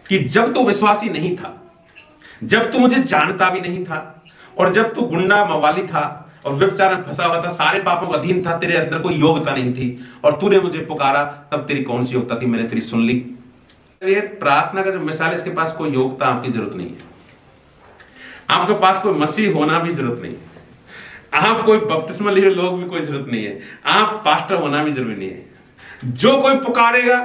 कि जब तू विश्वासी नहीं था, जब तू मुझे जानता भी नहीं था, और जब तू गुंडा मवाली था और व्यभिचार में फंसा हुआ था, सारे पापों का अधीन था, तेरे अंदर कोई योग्यता नहीं थी, और तूने मुझे पुकारा, तब तेरी कौन सी योग्यता थी? मैंने तेरी सुन ली। ये प्रार्थना का जो मिसाल है, इसके पास कोई योग्यता आपकी जरूरत नहीं है। आपके पास कोई मसीह होना भी जरूरत नहीं है, आप कोई बपतिस्मा लिए लोग भी कोई जरूरत नहीं है, आप पास्टर होना भी जरूरी नहीं है। जो कोई पुकारेगा,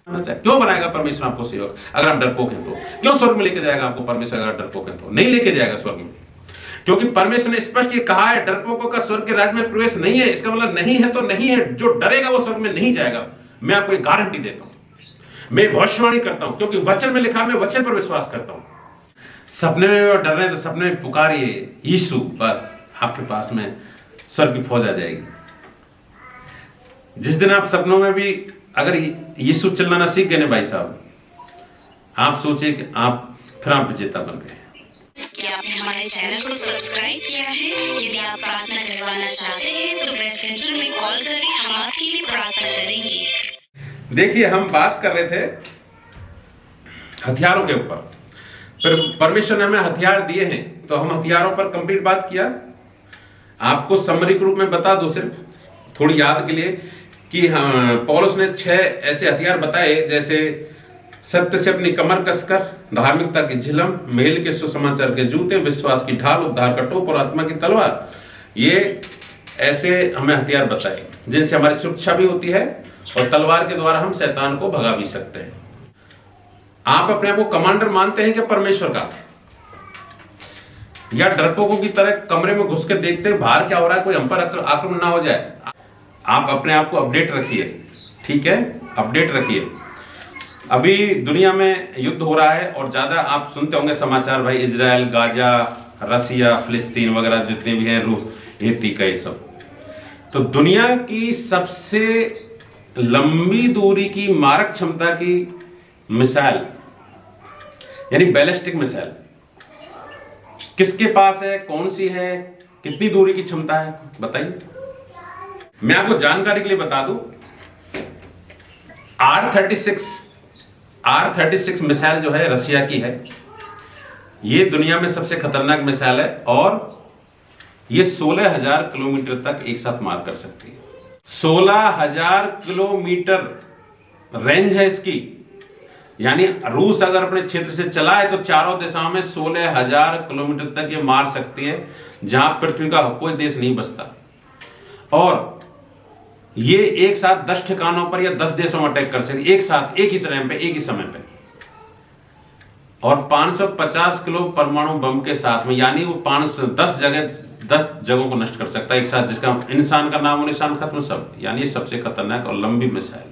क्यों बनाएगा परमेश्वर आपको सेवक अगर आप डरपोक हैं तो? क्यों स्वर्ग में लेके जाएगा आपको परमेश्वर अगर डरपोक हैं तो? नहीं लेके जाएगा स्वर्ग में, क्योंकि परमेश्वर ने स्पष्ट ये कहा है, डरपोकों का स्वर्ग के राज्य में प्रवेश नहीं है। इसका मतलब नहीं है तो नहीं है, जो डरेगा वो स्वर्ग में नहीं जाएगा। मैं आपको एक गारंटी देता हूं, मैं भविष्यवाणी करता हूं, क्योंकि वचन में लिखा, मैं वचन पर विश्वास करता हूं। सपने में डर रहे हैं तो सपने में पुकारिए यीशु, बस आपके पास में स्वर्ग की फौज आ जाएगी। जिस दिन आप सपनों में भी अगर यीशु चिल्लाना सीख गए ना भाई साहब, आप सोचिए कि फिर आप विजेता बन गए। क्या आपने हमारे चैनल को सब्सक्राइब किया है? यदि आप प्रार्थना करवाना चाहते हैं तो प्रेस सेंटर में कॉल करें, हम आपकी भी प्रार्थना करेंगे। देखिए, हम बात कर रहे थे हथियारों के ऊपर, फिर परमेश्वर ने हमें हथियार दिए हैं, तो हम हथियारों पर कंप्लीट बात किया। आपको समरी के रूप में बता दो, सिर्फ थोड़ी याद के लिए, कि पौलुस ने 6 ऐसे हथियार बताए, जैसे सत्य से अपनी कमर कसकर, धार्मिकता की झिलम, मेल के सुसमाचार के जूते, विश्वास की ढाल, उद्धार का टोप और आत्मा की तलवार। ये ऐसे हमें हथियार बताए जिनसे हमारी सुरक्षा भी होती है, और तलवार के द्वारा हम शैतान को भगा भी सकते हैं। आप अपने आप को कमांडर मानते हैं क्या परमेश्वर का, या डरपोकों की तरह कमरे में घुस के देखते हैं बाहर क्या हो रहा है, कोई हम पर आक्रमण ना हो जाए? आप अपने आप को अपडेट रखिए, ठीक है, अपडेट रखिए। अभी दुनिया में युद्ध हो रहा है, और ज्यादा आप सुनते होंगे समाचार भाई, इजराइल, गाजा, रसिया, फिलिस्तीन वगैरह जितने भी हैं, रूस, हेती का, ये सब। तो दुनिया की सबसे लंबी दूरी की मारक क्षमता की मिसाइल, यानी बैलिस्टिक मिसाइल किसके पास है, कौन सी है, कितनी दूरी की क्षमता है, बताइए। मैं आपको जानकारी के लिए बता दूं, R-36 मिसाइल जो है रशिया की है, ये दुनिया में सबसे खतरनाक मिसाइल है, और ये 16,000 किलोमीटर तक एक साथ मार कर सकती है। 16,000 किलोमीटर रेंज है इसकी, यानी रूस अगर अपने क्षेत्र से चलाए तो चारों दिशाओं में 16,000 किलोमीटर तक ये मार सकती है, जहां पृथ्वी का कोई देश नहीं बचता। और ये एक साथ 10 ठिकानों पर या 10 देशों में अटैक कर सकती है, एक साथ, एक ही समय पे, एक ही समय पे। और 550 किलो परमाणु बम के साथ में, यानी वो 10 जगहों को नष्ट कर सकता है एक साथ, जिसका इंसान का नाम और निशान खत्म सब। यानी ये सबसे खतरनाक और लंबी मिसाइल।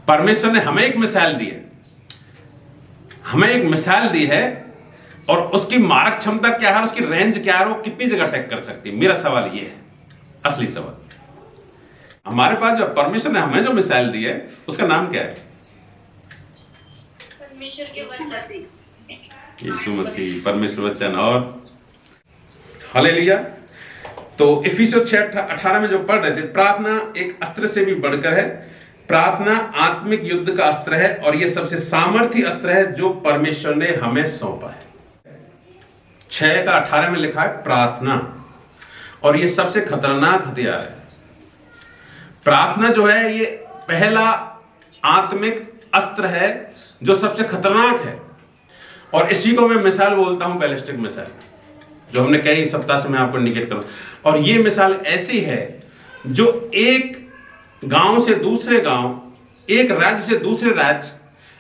परमेश्वर ने हमें एक मिसाइल दी है, हमें एक मिसाइल दी है, और उसकी मारक क्षमता क्या है, उसकी रेंज क्या है, वो कितनी जगह अटैक कर सकती है। मेरा सवाल ये है, असली सवाल। हमारे पास जो परमेश्वर ने हमें जो मिसाइल दी है, उसका नाम क्या है? परमेश्वर के वचन, यीशु मसीह, परमेश्वर वचन। और हालेलुया। तो इफिसियों 6:18 में जो पढ़ रहे थे, प्रार्थना एक अस्त्र से भी बढ़कर है। प्रार्थना आत्मिक युद्ध का अस्त्र है, और यह सबसे सामर्थी अस्त्र है जो परमेश्वर ने हमें सौंपा है। 6:18 में लिखा है प्रार्थना, और यह सबसे खतरनाक हथियार है। प्रार्थना जो है, ये पहला आत्मिक अस्त्र है जो सबसे खतरनाक है, और इसी को मैं मिसाल बोलता हूं, बैलिस्टिक मिसाइल, जो हमने कई सप्ताह से मैं आपको इंडिकेट करूं। और ये मिसाल ऐसी है जो एक गांव से दूसरे गांव, एक राज्य से दूसरे राज्य,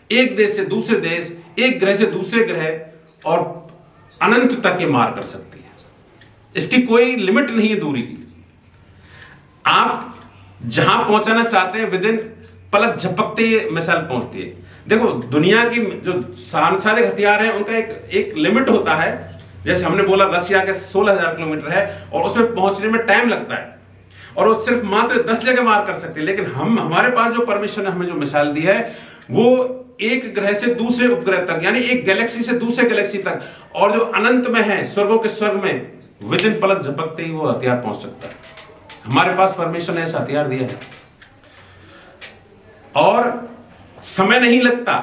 एक देश से दूसरे देश, एक ग्रह से दूसरे ग्रह, और अनंत तक ये मार कर सकती है। इसकी कोई लिमिट नहीं है दूरी की। आप जहां पहुंचाना चाहते हैं, विदिन पलक झपकते ये मिसाइल पहुंचती है। देखो, दुनिया की जो सांसारिक हथियार हैं, उनका एक लिमिट होता है। जैसे हमने बोला, रसिया के 16,000 किलोमीटर है, और उसमें पहुंचने में टाइम लगता है, और वो सिर्फ मात्र 10 जगह मार कर सकते हैं। लेकिन हमारे पास जो परमेश्वर ने हमें जो मिसाइल दी है, वो एक ग्रह से दूसरे उपग्रह तक, यानी एक गैलेक्सी से दूसरे गैलेक्सी तक, और जो अनंत में है, स्वर्गों के स्वर्ग में, विदिन पलक झपकते ही वो हथियार पहुंच सकता है। हमारे पास परमेश्वर ने ऐसा हथियार दिया है। और समय नहीं लगता,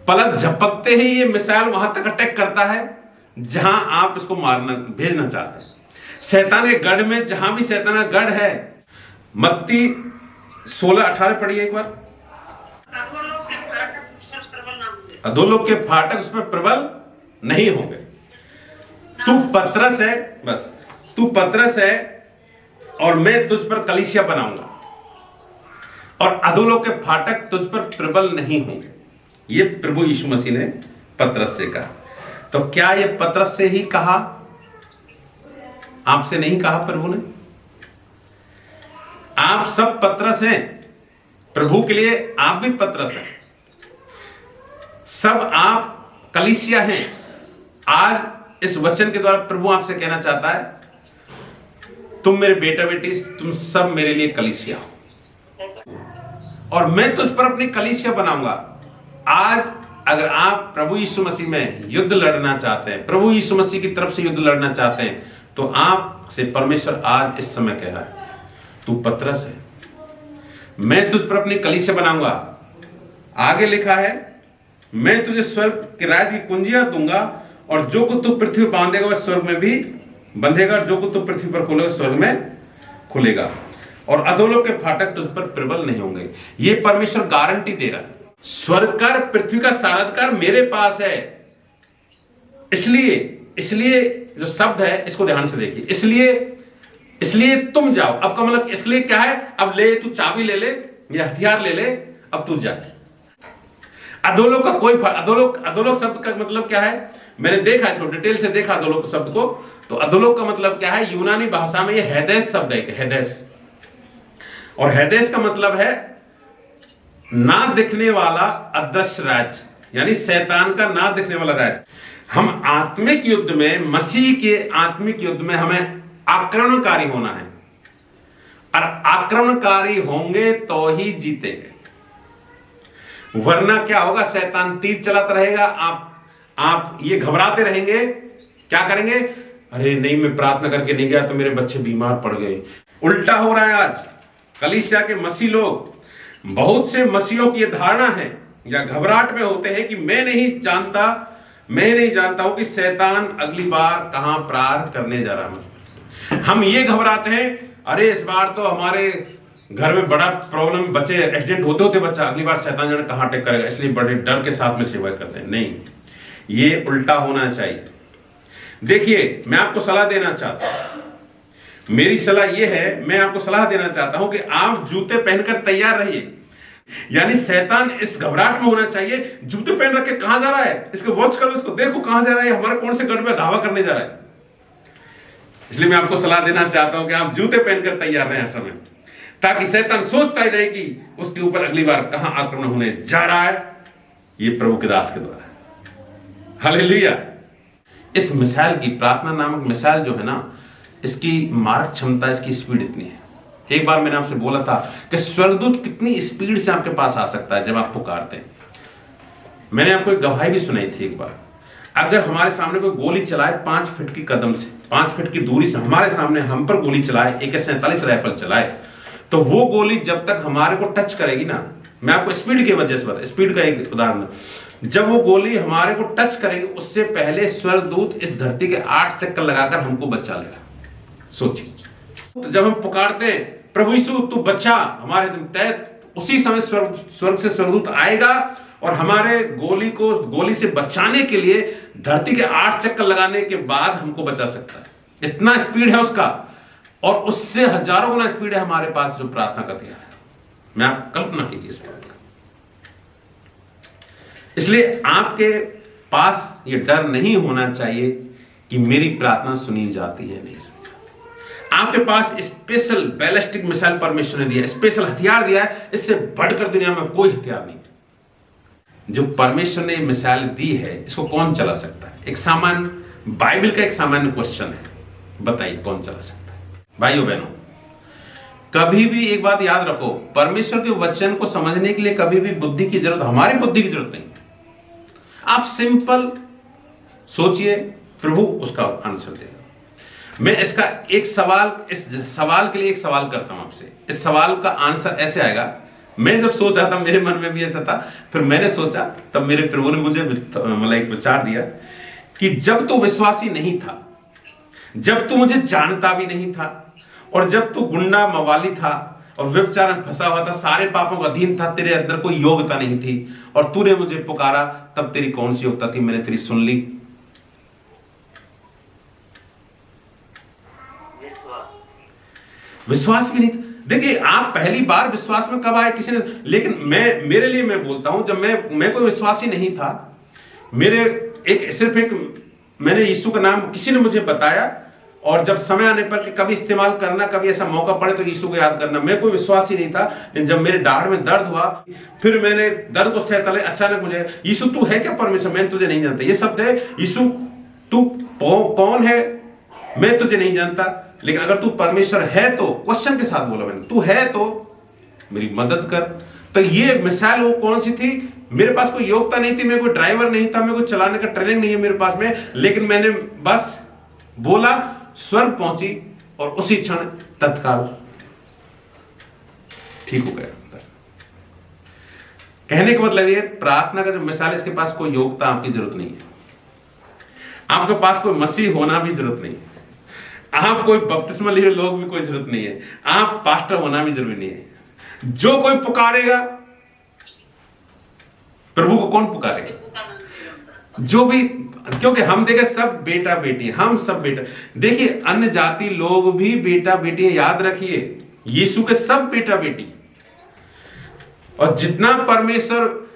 पलक झपकते ही ये मिसाइल वहां तक अटैक करता है जहां आप इसको मारना भेजना चाहते हैं। शैतान के गढ़ में, जहां भी शैतान का गढ़ है, मत्ती 16:18 पढ़िए एक बार। अधोलोक के फाटक उस पर प्रबल नहीं होंगे। तू पतरस है, बस तू पतरस है और मैं तुझ पर कलीसिया बनाऊंगा और अधोलोक के फाटक तुझ पर प्रबल नहीं होंगे। ये प्रभु यीशु मसीह ने पतरस से कहा। तो क्या ये पतरस से ही कहा, आपसे नहीं कहा प्रभु ने? आप सब पतरस हैं, प्रभु के लिए आप भी पतरस हैं, सब आप कलीसिया हैं। आज इस वचन के द्वारा प्रभु आपसे कहना चाहता है, तुम मेरे बेटा बेटी, तुम सब मेरे लिए कलीसिया हो और मैं तुझ पर अपनी कलीसिया बनाऊंगा। आज अगर आप प्रभु यीशु मसीह में युद्ध लड़ना चाहते हैं, प्रभु यीशु मसीह की तरफ से युद्ध लड़ना चाहते हैं, तो आपसे परमेश्वर आज इस समय कह रहा है, तू पतरस है, मैं तुझ पर अपनी कलीसिया बनाऊंगा। आगे लिखा है, मैं तुझे स्वर्ग के राज्य की कुंजियां दूंगा और जो कुछ तू पृथ्वी पर बांधेगा वह स्वर्ग में भी बंधेगा और जो कुछ तू पृथ्वी पर खोलेगा स्वर्ग में खुलेगा और अधोलोक के फाटक तुझ पर प्रबल नहीं होंगे। ये परमेश्वर गारंटी दे रहा है। स्वर्ग का, पृथ्वी का सारा अधिकार मेरे पास है। इसलिए जो शब्द है इसको ध्यान से देखिए, इसलिए तुम जाओ। अब का मतलब इसलिए क्या है? अब ले, तू चाबी ले ले या हथियार ले ले, अब तू जा। अधोलोक का कोई अधोलोक शब्द का मतलब क्या है? मैंने देखा इसको, डिटेल से देखा अधोलोक शब्द को। तो अधोलोक का मतलब क्या है? यूनानी भाषा में ये हेदेस शब्द है, हेदेस। और हेदेस का मतलब है ना दिखने वाला अदृश्य राज्य, यानी शैतान का ना दिखने वाला राज्य। हम आत्मिक युद्ध में, मसीह के आत्मिक युद्ध में हमें आक्रमणकारी होना है और आक्रमणकारी होंगे तो ही जीतेंगे, वरना क्या होगा? शैतान तीर चलाता रहेगा, आप ये घबराते रहेंगे। क्या करेंगे? अरे नहीं, मैं प्रार्थना करके नहीं गया तो मेरे बच्चे बीमार पड़ गए। उल्टा हो रहा है आज। कलीसिया के मसीह लोग, बहुत से मसीहों की यह धारणा है या घबराहट में होते हैं कि मैं नहीं जानता हूं कि शैतान अगली बार कहां प्रहार करने जा रहा है। हम ये घबराते हैं, अरे इस बार तो हमारे घर में बड़ा प्रॉब्लम, बच्चे एक्सीडेंट होते बच्चा, अगली बार शैतान जाने कहां अटैक करेगा, इसलिए बड़े डर के साथ में सेवा करते हैं। नहीं, ये उल्टा होना चाहिए। देखिए, मैं आपको सलाह देना चाहता हूं, मेरी सलाह यह है, मैं आपको सलाह देना चाहता हूं कि आप जूते पहनकर तैयार रहिए। यानी शैतान इस घबराहट में होना चाहिए, जूते पहन रखे कहां जा रहा है, इसको वॉच करो, इसको देखो कहां जा रहा है, हमारे कौन से गढ़ में धावा करने जा रहा है। इसलिए मैं आपको सलाह देना चाहता हूं कि आप जूते पहनकर तैयार रहें हर समय, ताकि शैतान सोचता ही रहे कि उसके ऊपर अगली बार कहां आक्रमण होने जा रहा है। ये प्रभु के दास के द्वारा। हालेलुया। इस मिसाइल की, प्रार्थना नामक मिसाइल जो है ना, इसकी मारक क्षमता, इसकी स्पीड इतनी है। एक बार मैंने आपसे बोला था कि स्वर्गदूत कितनी स्पीड से आपके पास आ सकता है जब आप पुकारते हैं। मैंने आपको एक गवाही भी सुनाई थी एक बार। अगर हमारे सामने कोई गोली चलाए 5 फीट की कदम से, 5 फीट की दूरी से हमारे सामने हम पर गोली चलाए, AK-47 राइफल चलाए, तो वो गोली जब तक हमारे को टच करेगी ना, मैं आपको स्पीड की वजह से बता, स्पीड का एक उदाहरण, जब वो गोली हमारे को टच करेगी उससे पहले स्वर्गदूत इस धरती के 8 चक्कर लगाकर हमको बचा लेगा। सोचिए, तो जब हम पुकारते हैं प्रभु यीशु तू बचा हमारे तहत, उसी समय स्वर्ग से स्वर्गदूत आएगा और हमारे गोली से बचाने के लिए धरती के 8 चक्कर लगाने के बाद हमको बचा सकता है। इतना स्पीड है उसका, और उससे हजारों गुना स्पीड है हमारे पास जो प्रार्थना का हथियार है। मैं आप कल्पना कीजिए इस बात का। इसलिए आपके पास ये डर नहीं होना चाहिए कि मेरी प्रार्थना सुनी जाती है, नहीं सुनी। आपके पास स्पेशल बैलिस्टिक मिसाइल परमेश्वर ने दिया, स्पेशल हथियार दिया है, इससे बढ़कर दुनिया में कोई हथियार नहीं। जो परमेश्वर ने मिसाइल दी है, इसको कौन चला सकता है? एक सामान्य बाइबल का एक सामान्य क्वेश्चन है, बताइए कौन चला सकता है? भाइयों बहनों, कभी भी एक बात याद रखो, परमेश्वर के वचन को समझने के लिए कभी भी बुद्धि की जरूरत, हमारी बुद्धि की जरूरत नहीं। आप सिंपल सोचिए, प्रभु उसका आंसर देगा। मैं इसका एक सवाल, इस सवाल के लिए एक सवाल करता हूं आपसे। इस सवाल का आंसर ऐसे आएगा, मैं जब सोच रहा था, मेरे मन में भी ऐसा था, फिर मैंने सोचा, तब मेरे प्रभु ने मुझे मतलब एक विचार दिया कि जब तू विश्वासी नहीं था, जब तू मुझे जानता भी नहीं था, और जब तू गुंडा मवाली था और व्यभिचार में फंसा हुआ था, सारे पापों का अधीन था, तेरे अंदर कोई योग्यता नहीं थी, और तूने मुझे पुकारा, तब तेरी कौन सी योग्यता थी? मैंने तेरी सुन ली। विश्वास भी नहीं था। देखिए, आप पहली बार विश्वास में कब आए किसी ने? लेकिन मेरे लिए मैं बोलता हूं, जब मैं कोई विश्वासी नहीं था, मैंने यीशु का नाम किसी ने मुझे बताया, और जब समय आने पर कि कभी इस्तेमाल करना, कभी ऐसा मौका पड़े तो यीशु को याद करना। मैं कोई विश्वासी नहीं था, लेकिन जब मेरे दाढ़ में दर्द हुआ, फिर मैंने दर्द को सहता ले, अचानक मुझे, यीशु तू है क्या परमेश्वर? मैं तुझे नहीं जानता। ये शब्द है, यीशु तू कौन है? मैं तुझे नहीं जानता, लेकिन अगर तू परमेश्वर है तो, क्वेश्चन के साथ बोला मैंने, तू है तो मेरी मदद कर। तो ये मिसाल वो कौन सी थी? मेरे पास कोई योग्यता नहीं थी, मैं कोई ड्राइवर नहीं था, मैं कोई चलाने का ट्रेनिंग नहीं है मेरे पास में, लेकिन मैंने बस बोला, स्वर्ग पहुंची, और उसी क्षण तत्काल ठीक हो गया। कहने का मतलब ये, प्रार्थना का जो मिसाल है, इसके पास कोई योग्यता आपकी जरूरत नहीं है, आपके पास कोई मसीह होना भी जरूरत नहीं है, आप कोई बपतिस्मा लिए लोग भी कोई जरूरत नहीं है, आप पास्टर होना भी जरूरी नहीं है। जो कोई पुकारेगा, प्रभु को कौन पुकारेगा? जो भी, क्योंकि हम देखे सब बेटा बेटी, हम सब बेटा। देखिए, अन्य जाति लोग भी बेटा बेटी, याद रखिए, यीशु के सब बेटा बेटी। और जितना परमेश्वर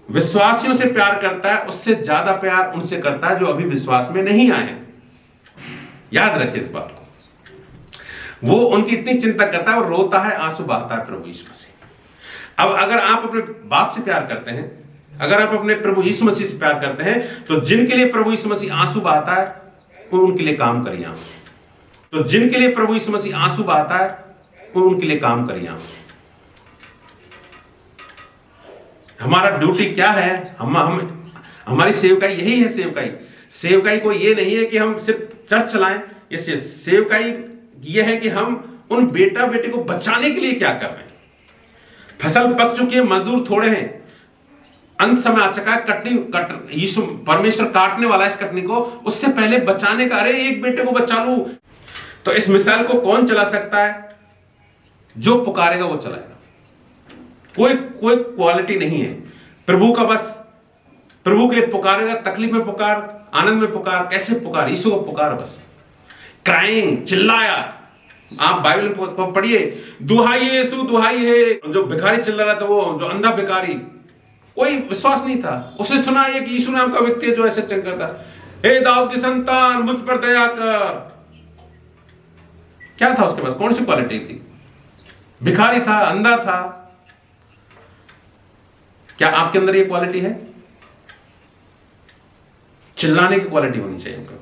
विश्वासियों से प्यार करता है, उससे ज्यादा प्यार उनसे करता है जो अभी विश्वास में नहीं आए हैं। याद रखिए इस बात को। वो उनकी इतनी चिंता करता है और रोता है, आंसू बहाता है प्रभु यीशु मसीह। अब अगर आप अपने बाप से प्यार करते हैं, अगर आप अपने प्रभु यीशु मसीह से प्यार करते हैं, तो जिनके लिए प्रभु यीशु मसीह आंसू बहाता है, उनके लिए काम करिए आप। तो जिनके लिए प्रभु यीशु मसीह आंसू बहाता है, उनके लिए काम करिए आप। हमारा ड्यूटी क्या है? हमारी सेवकाई यही है। सेवकाई को ये नहीं है कि हम सिर्फ चर्च चलाएं, ये सेवकाई ये है कि हम उन बेटा बेटी को बचाने के लिए क्या कर रहे हैं। फसल पक चुकी है, मजदूर थोड़े हैं, अंत समय आ चुका है, यीशु परमेश्वर काटने वाला है इस कटनी को, उससे पहले बचाने का, अरे एक बेटे को बचा लूं। तो इस मिसाल को कौन चला सकता है? जो पुकारेगा वो चलाएगा। कोई क्वालिटी नहीं है प्रभु का, बस प्रभु के लिए पुकारेगा, तकलीफ में पुकार, आनंद में पुकार, कैसे पुकार? यीशु को पुकार, बस क्राइंग, चिल्लाया। आप बाइबल में पढ़िए, दुहाई है यीशु, दुहाई है। जो भिखारी चिल्ला रहा था, वो जो अंधा भिखारी, कोई विश्वास नहीं था, उसने सुना है कि यीशु नाम का व्यक्ति है जो ऐसे चंगा था, हे दाऊद की संतान मुझ पर दया कर। क्या था उसके पास? कौन सी क्वालिटी थी? भिखारी था, अंधा था। क्या आपके अंदर ये क्वालिटी है? चिल्लाने की क्वालिटी होनी चाहिए।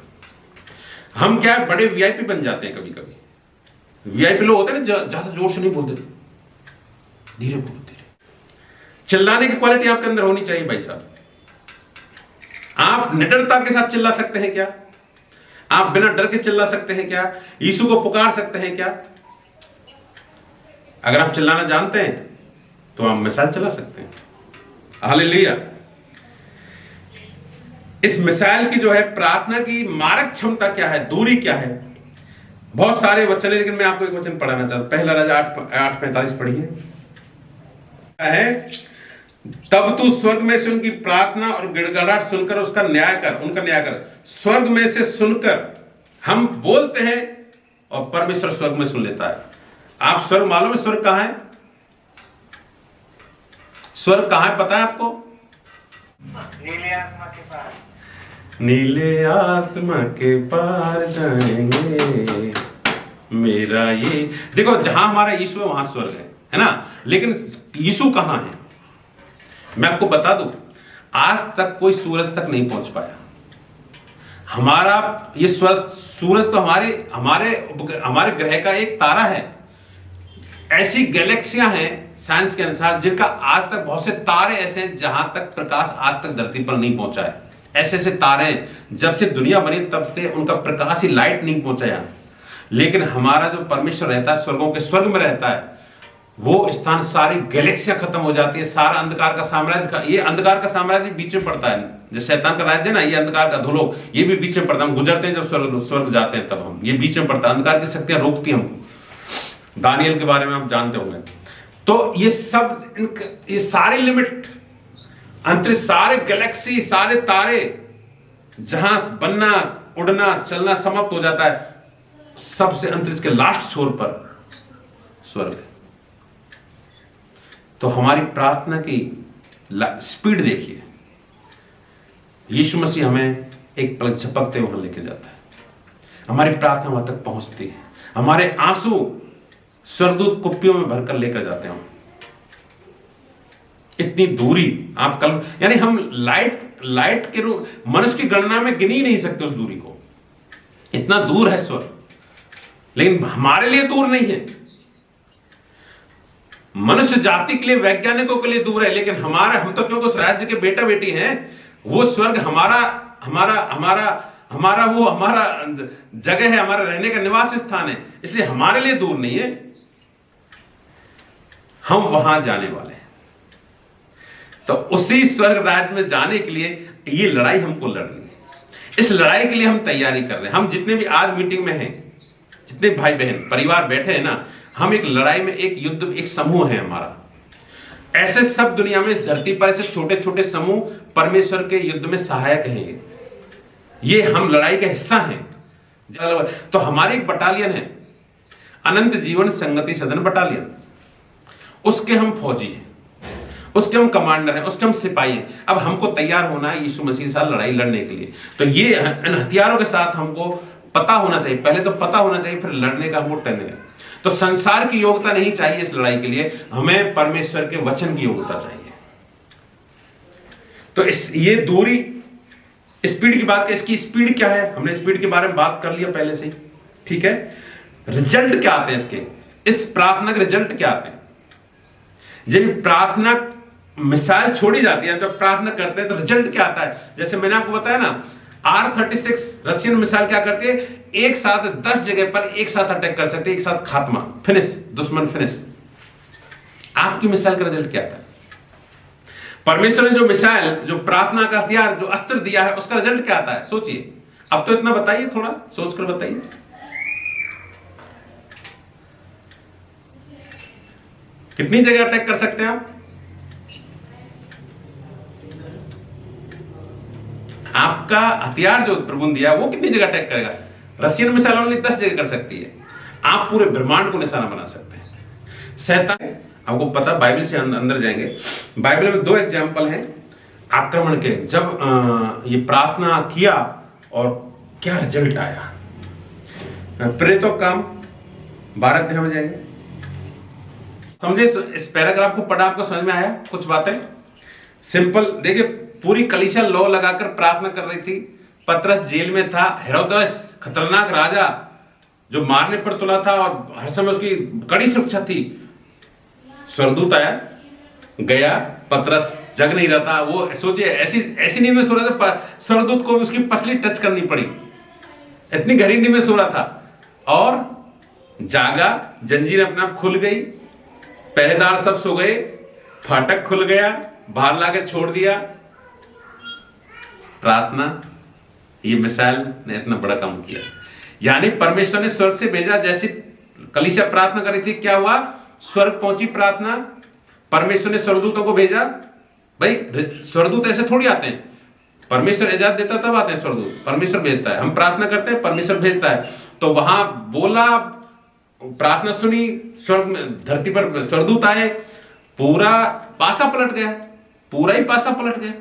हम क्या बड़े वीआईपी बन जाते हैं कभी कभी। वीआईपी लोग होते हैं ना, ज्यादा जोर से नहीं बोलते, धीरे बोलो, धीरे। चिल्लाने की क्वालिटी आपके अंदर होनी चाहिए भाई साहब। आप निडरता के साथ चिल्ला सकते हैं क्या? आप बिना डर के चिल्ला सकते हैं क्या? यीशु को पुकार सकते हैं क्या? अगर आप चिल्लाना जानते हैं तो आप मिसाल चला सकते हैं। हालेलुया। इस मिसाल की जो है प्रार्थना की मारक क्षमता क्या है, दूरी क्या है? बहुत सारे वचन है, लेकिन मैं आपको एक वचन पढ़ाना चाहता हूं। पहला राजा 8:45 पढ़िए। है, तब तू स्वर्ग में से उनकी प्रार्थना और गिड़गिड़ाहट सुनकर उसका न्याय कर, उनका न्याय कर। स्वर्ग में से सुनकर, हम बोलते हैं और परमेश्वर स्वर्ग में सुन लेता है। आप स्वर्ग मालूम है स्वर्ग कहां है? स्वर्ग कहां है पता है आपको? नीले आसमां के पार। नीले आसमां के पार जाएंगे मेरा ये। देखो, जहां हमारा यीशु है वहां स्वर्ग है ना? लेकिन यीशु कहां है? मैं आपको बता दूं, आज तक कोई सूरज तक नहीं पहुंच पाया। हमारा ये सूरज तो हमारे ग्रह का एक तारा है। ऐसी गैलेक्सियां हैं साइंस के अनुसार जिनका आज तक, बहुत से तारे ऐसे हैं जहां तक प्रकाश आज तक धरती पर नहीं पहुंचा है। ऐसे ऐसे तारे हैं, जब से दुनिया बनी तब से उनका प्रकाश ही, लाइट नहीं पहुंचा। लेकिन हमारा जो परमेश्वर रहता है, स्वर्गों के स्वर्ग में रहता है, वो स्थान सारी गैलेक्सियां खत्म हो जाती है, सारा अंधकार का साम्राज्य ये अंधकार का साम्राज्य बीच में पड़ता है, जो शैतान का राज्य है ना, ये अंधकार का धुलोक, ये भी बीच में पड़ता है। हम गुजरते हैं जब स्वर्ग जाते हैं तब हम, ये बीच में पड़ता है। अंधकार की शक्तियां रोकती हमको। दानियल के बारे में आप जानते होंगे। तो ये सब ये सारे लिमिट, अंतरिक्ष, सारे गैलेक्सी, सारे तारे, जहां बनना, उड़ना, चलना समाप्त हो जाता है, सबसे अंतरिक्ष के लास्ट छोर पर स्वर्ग है। तो हमारी प्रार्थना की स्पीड देखिए। यीशु मसीह हमें एक पलक झपकते वहां लेके जाता है, हमारी प्रार्थना वहां तक पहुंचती है, हमारे आंसू स्वर्गदूत कुप्पियों में भरकर लेकर जाते हैं। इतनी दूरी आप कल, यानी हम लाइट के रूप मनुष्य की गणना में गिन ही नहीं सकते उस दूरी को। इतना दूर है स्वर्ग, लेकिन हमारे लिए दूर नहीं है। मनुष्य जाति के लिए, वैज्ञानिकों के लिए दूर है, लेकिन हम तो क्योंकि उस राज्य के बेटा बेटी हैं, वो स्वर्ग हमारा जगह है, हमारा रहने का निवास स्थान है, इसलिए हमारे लिए दूर नहीं है, हम वहां जाने वाले हैं। तो उसी स्वर्ग राज्य में जाने के लिए ये लड़ाई हमको लड़नी है। इस लड़ाई के लिए हम तैयारी कर रहे हैं। हम जितने भी आज मीटिंग में हैं, जितने भाई बहन परिवार बैठे हैं ना, हम एक लड़ाई में, एक युद्ध, एक समूह है हमारा। ऐसे सब दुनिया में, इस धरती पर ऐसे छोटे छोटे समूह परमेश्वर के युद्ध में सहायक हैं। ये हम लड़ाई का हिस्सा हैं। तो हमारी एक बटालियन है, अनंत जीवन संगति सदन बटालियन। उसके हम फौजी हैं, उसके हम कमांडर हैं, उसके हम सिपाही हैं। अब हमको तैयार होना है यीशु मसीह के साथ लड़ाई लड़ने के लिए। तो ये इन हथियारों के साथ हमको पता होना चाहिए, पहले तो पता होना चाहिए, फिर लड़ने का हमको टर्न है। तो संसार की योग्यता नहीं चाहिए इस लड़ाई के लिए, हमें परमेश्वर के वचन की योग्यता चाहिए। तो ये दूरी, स्पीड की बात, इसकी स्पीड क्या है, हमने स्पीड के बारे में बात कर लिया पहले से ही, ठीक है। रिजल्ट क्या आते हैं इसके, इस प्रार्थना के रिजल्ट क्या आते हैं? जब प्रार्थना मिसाइल छोड़ी जाती है, जब प्रार्थना करते हैं तो रिजल्ट क्या आता है? जैसे मैंने आपको बताया ना, R-36 रशियन मिसाइल क्या करती है, एक साथ 10 जगह पर एक साथ अटैक कर सकती है, एक साथ खात्मा, फिनिश, दुश्मन फिनिश। आपकी मिसाइल का रिजल्ट क्या आता है? परमेश्वर ने जो मिसाइल, जो प्रार्थना का हथियार, जो अस्त्र दिया है, उसका रिजल्ट क्या आता है? सोचिए। अब तो इतना बताइए, थोड़ा सोचकर बताइए। कितनी जगह अटैक कर सकते हैं आप? आपका हथियार जो प्रभु ने दिया, वो कितनी जगह अटैक करेगा? रशियन मिसाइल ओनली 10 जगह कर सकती है। आप पूरे ब्रह्मांड को निशाना बना सकते हैं। शैतान, आपको पता, बाइबल से अंदर जाएंगे, बाइबल में 2 एग्जाम्पल हैं आक्रमण के, जब ये प्रार्थना किया और क्या रिजल्ट आया। प्रेरितों का काम 12 अध्याय में जाएंगे, समझे। इस पैराग्राफ को पढ़ा, आपको समझ में आया कुछ बातें? सिंपल देखिए, पूरी कलीसिया लौ लगाकर प्रार्थना कर रही थी। पतरस जेल में था, हेरोदेस खतरनाक राजा जो मारने पर तुला था और हर समय उसकी कड़ी सुरक्षा थी। स्वर्गदूत आया, गया, पतरस जग नहीं रहा था, वो सोचिए ऐसी नींद में सो रहा था, स्वर्गदूत को उसकी पसली टच करनी पड़ी, इतनी गहरी नींद में सो रहा था। और जागा, जंजीर अपने आप खुल गई, पहरेदार सब सो गए, फाटक खुल गया, बाहर लाके छोड़ दिया। प्रार्थना, ये मिसाइल ने इतना बड़ा काम किया। यानी परमेश्वर ने स्वर्ग से भेजा। जैसे कलीसिया प्रार्थना कर रही थी, क्या हुआ? स्वर्ग पहुंची प्रार्थना, परमेश्वर ने स्वर्गदूतों को भेजा। भाई स्वर्गदूत ऐसे थोड़ी आते हैं, परमेश्वर इजाजत देता तब आते हैं स्वर्गदूत, परमेश्वर भेजता है। हम प्रार्थना करते हैं, परमेश्वर भेजता है। तो वहां बोला, प्रार्थना सुनी, स्वर्ग में, धरती पर स्वर्गदूत आए, पूरा पासा पलट गया, पूरा ही पासा पलट गया।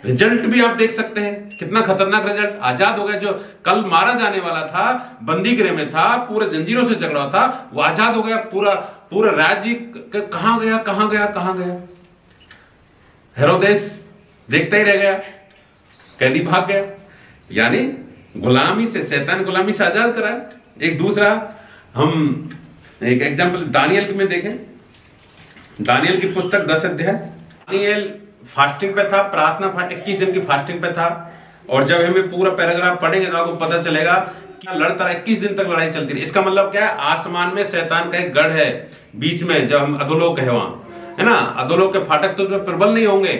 रिजल्ट भी आप देख सकते हैं, कितना खतरनाक रिजल्ट। आजाद हो गया, जो कल मारा जाने वाला था, बंदी गृह में था, पूरे जंजीरों से जकड़ा था, वो आजाद हो गया। पूरा राज्य कहां गया, कहां गया, कहां गया? हेरोदेस देखता ही रह गया, कैदी भाग गया। यानी गुलामी से, शैतान गुलामी से आजाद कराया। एक दूसरा, हम एक एग्जाम्पल दानियल में देखें, दानियल की पुस्तक 10 अध्याय। दानियल फास्टिंग पे था, प्रार्थना 21 दिन की फास्टिंग पे था। और जब हमें पूरा पैराग्राफ पढ़ेंगे तो आपको पता चलेगा क्या लड़ता रहा, 21 दिन तक लड़ाई चलती रही। इसका मतलब क्या है? आसमान में शैतान का एक गढ़ है, बीच में, जब हम अधोलोक है वहां, है ना, अधोलोक के फाटक तो उसमें प्रबल नहीं होंगे,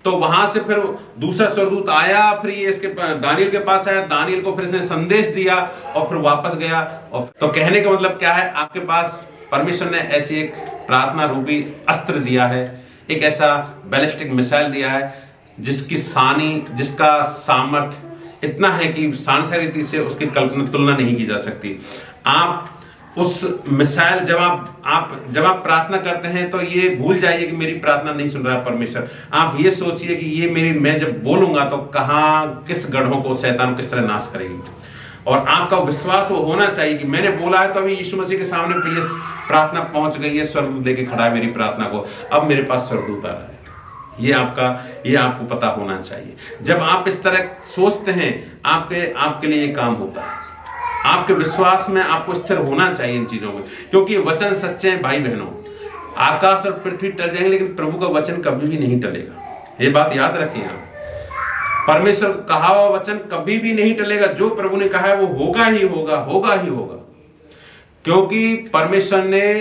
तो वहां से फिर दूसरा स्वर्गदूत आया, फिर ये इसके दानियल के पास आया, दानियल को फिर इसने संदेश दिया और फिर वापस गया। और तो कहने का मतलब क्या है, आपके पास परमेश्वर ने ऐसी एक प्रार्थना रूपी अस्त्र दिया है, एक ऐसा बैलिस्टिक मिसाइल दिया है जिसका सामर्थ्य इतना है कि सांसारिक रीति से उसकी कल्पना तुलना नहीं की जा सकती। आप उस मिसाइल जब आप प्रार्थना करते हैं तो ये भूल जाइए कि मेरी प्रार्थना नहीं सुन रहा है परमेश्वर। आप ये सोचिए कि ये मैं जब बोलूंगा तो कहाँ किस गढ़ों को शैतान किस तरह नाश करेगी। और आपका विश्वास वो होना चाहिए कि मैंने बोला है तो अभी यीशु मसीह के सामने ये प्रार्थना पहुंच गई है, स्वर्गदूत लेके खड़ा है मेरी प्रार्थना को, अब मेरे पास स्वर्गदूत आ रहा है। ये आपको पता होना चाहिए। जब आप इस तरह सोचते हैं आपके लिए ये काम होता है। आपके विश्वास में आपको स्थिर होना चाहिए इन चीजों में, क्योंकि वचन सच्चे हैं भाई बहनों। आकाश और पृथ्वी टल जाएंगे लेकिन प्रभु का वचन कभी भी नहीं टलेगा। ये बात याद रखिए आप। परमेश्वर का कहा हुआ वचन कभी भी नहीं टलेगा। जो प्रभु ने कहा है वो होगा ही होगा, होगा ही होगा, क्योंकि परमेश्वर ने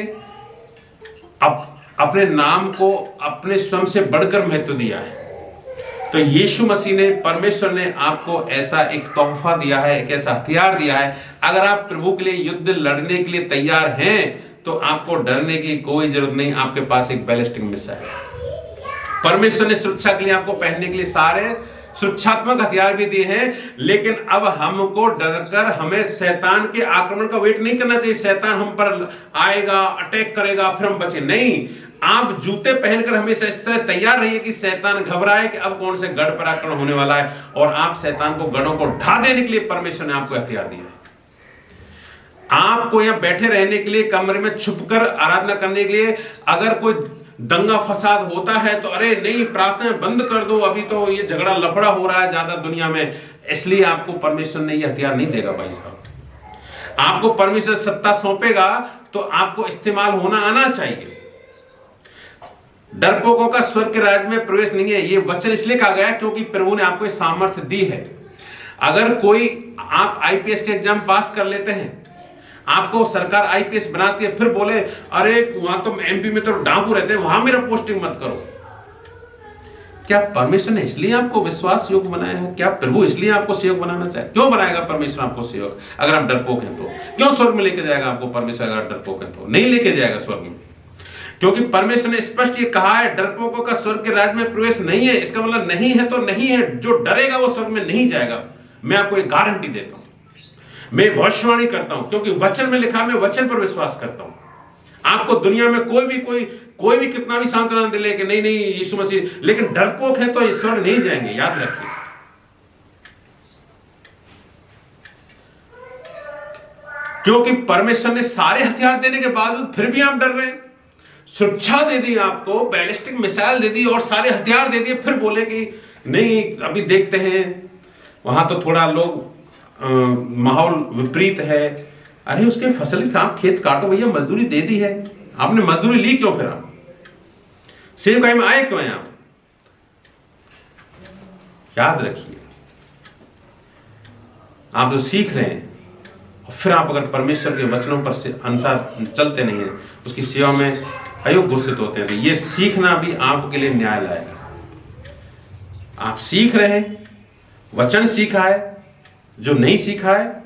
अपने नाम को अपने स्वयं से बढ़कर महत्व दिया है। तो यीशु मसीह ने, परमेश्वर ने आपको ऐसा एक तोहफा दिया है, एक ऐसा हथियार दिया है। अगर आप प्रभु के लिए युद्ध लड़ने के लिए तैयार हैं तो आपको डरने की कोई जरूरत नहीं। आपके पास एक बैलिस्टिक मिसाइल है। परमेश्वर ने सुरक्षा के लिए आपको पहनने के लिए सारे सुरक्षात्मक हथियार भी दिए हैं, लेकिन अब हमको डरकर हमें शैतान के आक्रमण का वेट नहीं करना चाहिए। शैतान हम पर आएगा, अटैक करेगा, फिर हम बचे नहीं। आप जूते पहनकर हमेशा इस तरह तैयार रहिए कि शैतान घबराए कि अब कौन से गढ़ पर आक्रमण होने वाला है, और आप शैतान को गढ़ों को ढा देने के लिए परमेश्वर ने आपको हथियार दिया है। आपको यहाँ बैठे रहने के लिए, कमरे में छुपकर आराधना करने के लिए, अगर कोई दंगा फसाद होता है तो अरे नहीं, प्रार्थना बंद कर दो, अभी तो ये झगड़ा लफड़ा हो रहा है ज्यादा दुनिया में, इसलिए आपको परमेश्वर ने ये हथियार नहीं देगा भाई साहब। आपको परमेश्वर सत्ता सौंपेगा तो आपको इस्तेमाल होना आना चाहिए। डरपोकों का स्वर्ग के राज्य में प्रवेश नहीं है, ये वचन इसलिए कहा गया क्योंकि प्रभु ने आपको सामर्थ्य दी है। अगर कोई, आप आईपीएस के एग्जाम पास कर लेते हैं, आपको सरकार आईपीएस बनाती है, फिर बोले अरे वहां तो एमपी में तो डाकू रहते हैं, वहां मेरा पोस्टिंग मत करो। क्या परमेश्वर ने इसलिए आपको विश्वास योग्य बनाया है? क्या प्रभु इसलिए आपको सेवक बनाना चाहे? क्यों बनाएगा परमेश्वर आपको सेवक? अगर आप डरपोक हैं तो क्यों स्वर्ग में लेके जाएगा आपको परमेश्वर? अगर आप डरपोक हैं तो नहीं लेके जाएगा स्वर्ग में, क्योंकि परमेश्वर ने स्पष्ट ये कहा है, डरपोकों का स्वर्ग के राज्य में प्रवेश नहीं है। इसका मतलब नहीं है तो नहीं है, जो डरेगा वो स्वर्ग में नहीं जाएगा। मैं आपको एक गारंटी देता हूं, मैं भविष्यवाणी करता हूं, क्योंकि वचन में लिखा, मैं वचन पर विश्वास करता हूं। आपको दुनिया में कोई भी कितना भी सांत्वना दे ले कि नहीं यीशु मसीह, लेकिन डरपोक है तो ये स्वर्ग नहीं जाएंगे, याद रखिए। क्योंकि परमेश्वर ने सारे हथियार देने के बावजूद फिर भी आप डर रहे हैं। सुरक्षा दे दी आपको, बैलिस्टिक मिसाइल दे दी और सारे हथियार दे दिए, फिर बोले कि नहीं अभी देखते हैं, वहां तो थोड़ा लोग माहौल विपरीत है। अरे उसके फसल का आप खेत काटो भैया, मजदूरी दे दी है आपने, मजदूरी ली क्यों? फिर आप सेवकाई में आए क्यों हैं आप? याद रखिए, आप जो सीख रहे हैं और फिर आप अगर परमेश्वर के वचनों पर से अनुसार चलते नहीं है, उसकी सेवा में अयोग्य घोषित होते हैं, तो ये सीखना भी आपके लिए न्याय लाएगा। आप सीख रहे हैं, वचन सीखा है, जो नहीं सीखा है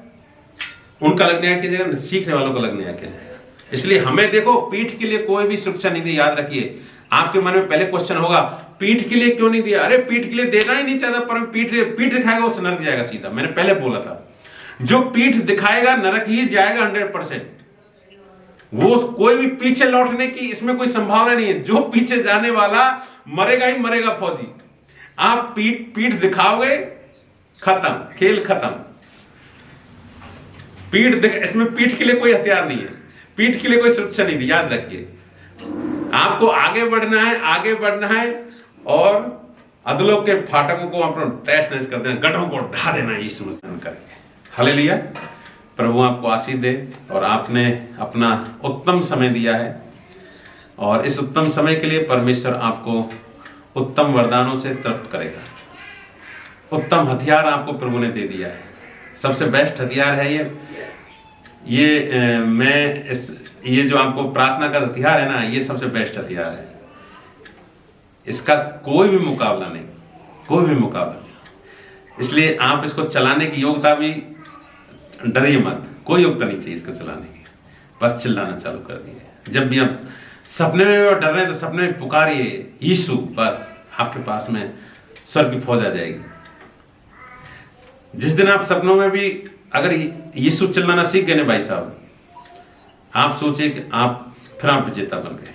उनका अलग न्याय किया जाएगा, सीखने वालों का अलग न्याय किया जाएगा। इसलिए हमें देखो, पीठ के लिए कोई भी सुरक्षा नहीं दी। याद रखिए, आपके मन में पहले क्वेश्चन होगा, पीठ के लिए क्यों नहीं दिया? अरे पीठ के लिए देना ही नहीं चाहता, पर पीठ दिखाएगा वो नरक जाएगा सीधा। मैंने पहले बोला था, जो पीठ दिखाएगा नरक ही जाएगा 100%। वो कोई भी पीछे लौटने की इसमें कोई संभावना नहीं है। जो पीछे जाने वाला मरेगा ही मरेगा फौजी। आप पीठ दिखाओगे, खत्म, खेल खत्म। इसमें पीठ के लिए कोई हथियार नहीं है, पीठ के लिए कोई सुरक्षा नहीं है। याद रखिए, आपको आगे बढ़ना है और अधलोक के फाटकों को अपना तहस नहस कर देना, गड्ढों को ढा देना, यीशु मसीह करके। हालेलुया। प्रभु आपको आशीष दे। और आपने अपना उत्तम समय दिया है, और इस उत्तम समय के लिए परमेश्वर आपको उत्तम वरदानों से तृप्त करेगा। उत्तम हथियार आपको प्रभु ने दे दिया है, सबसे बेस्ट हथियार है ये। मैं इस ये जो आपको प्रार्थना का हथियार है ना, ये सबसे बेस्ट हथियार है। इसका कोई भी मुकाबला नहीं, कोई भी मुकाबला नहीं। इसलिए आप इसको चलाने की योग्यता भी, डरिए मत, कोई योग्यता नहीं चाहिए इसको चलाने की, बस चिल्लाना चालू कर दिए। जब भी आप सपने में डर रहे हैं तो सपने में पुकारिए यीशु, बस आपके पास में स्वर्ग की फौज आ जाएगी। जिस दिन आप सपनों में भी अगर यीशु चिल्लाना सीख गए ना भाई साहब, आप सोचिए कि आप फिर आप विजेता बन गए।